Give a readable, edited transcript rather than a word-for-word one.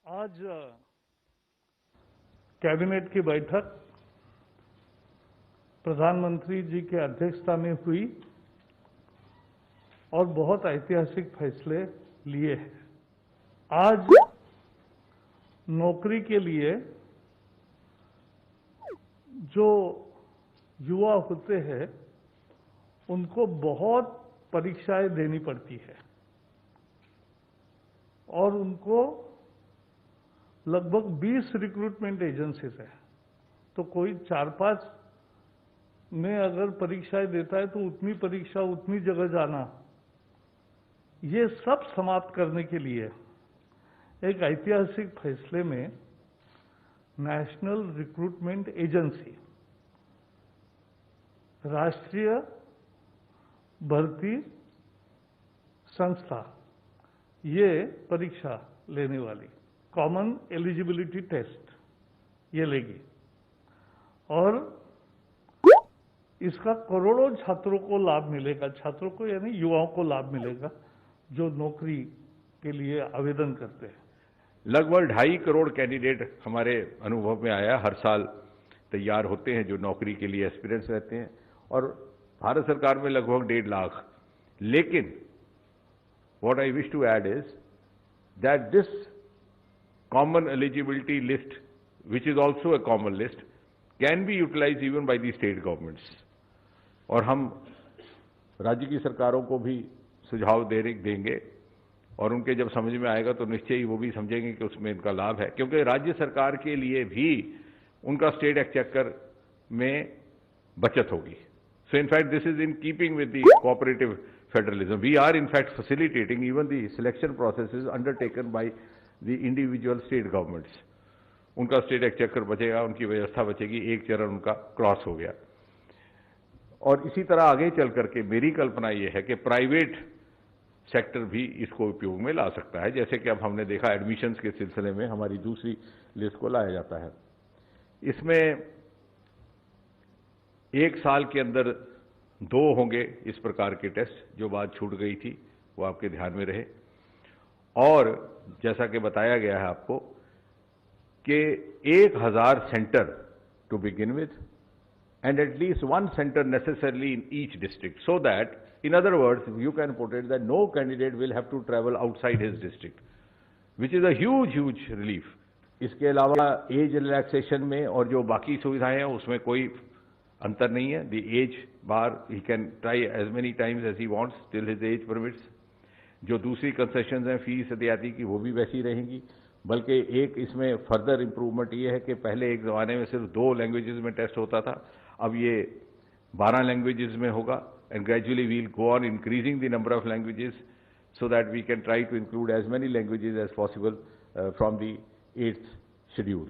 आज कैबिनेट की बैठक प्रधानमंत्री जी की अध्यक्षता में हुई और बहुत ऐतिहासिक फैसले लिए हैं। आज नौकरी के लिए जो युवा होते हैं उनको बहुत परीक्षाएं देनी पड़ती है और उनको लगभग 20 रिक्रूटमेंट एजेंसीज है। तो कोई 4-5 में अगर परीक्षाएं देता है तो उतनी परीक्षा उतनी जगह जाना, ये सब समाप्त करने के लिए एक ऐतिहासिक फैसले में नेशनल रिक्रूटमेंट एजेंसी, राष्ट्रीय भर्ती संस्था, ये परीक्षा लेने वाली कॉमन एलिजिबिलिटी टेस्ट ये लेगी और इसका करोड़ों छात्रों को लाभ मिलेगा। छात्रों को यानी युवाओं को लाभ मिलेगा जो नौकरी के लिए आवेदन करते हैं। लगभग 2.5 करोड़ कैंडिडेट हमारे अनुभव में आया, हर साल तैयार होते हैं जो नौकरी के लिए एस्पिरेंट्स रहते हैं और भारत सरकार में लगभग 1.5 लाख। लेकिन what I wish to add is that this common eligibility list, which is also a common list, can be utilized even by the state governments. और हम राज्य की सरकारों को भी सुझाव देंगे और उनके जब समझ में आएगा तो निश्चय ही वो भी समझेंगे कि उसमें इनका लाभ है, क्योंकि राज्य सरकार के लिए भी उनका स्टेट एक्सचेकर में बचत होगी। So in fact this is in keeping with the cooperative federalism. We are in fact facilitating even the selection processes undertaken by the individual state governments. उनका स्टेट एक्सचेकर बचेगा, उनकी व्यवस्था बचेगी, एक चरण उनका क्रॉस हो गया। और इसी तरह आगे चल करके मेरी कल्पना यह है कि प्राइवेट सेक्टर भी इसको उपयोग में ला सकता है, जैसे कि अब हमने देखा एडमिशन्स के सिलसिले में हमारी दूसरी लिस्ट को लाया जाता है। इसमें 1 साल के अंदर 2 होंगे इस प्रकार के टेस्ट, जो बात छूट गई थी वो आपके ध्यान में रहे। और जैसा कि बताया गया है आपको कि 1000 centre to begin with and at least 1 center necessarily in each district, so that, in other words, you can put it that no candidate will have to travel outside his district, which is a huge relief. इसके अलावा age relaxation में और जो बाकी सुविधाएं हैं उसमें कोई अंतर नहीं है। The age bar he can try as many times as he wants till his age permits. जो दूसरी कंसेशंस हैं फीस इत्यादि की वो भी वैसी रहेंगी, बल्कि एक इसमें फर्दर इंप्रूवमेंट ये है कि पहले एक ज़माने में सिर्फ 2 लैंग्वेजेस में टेस्ट होता था, अब ये 12 लैंग्वेजेस में होगा and gradually we will go on increasing the number of languages so that we can try to include as many languages as possible from the 8th schedule.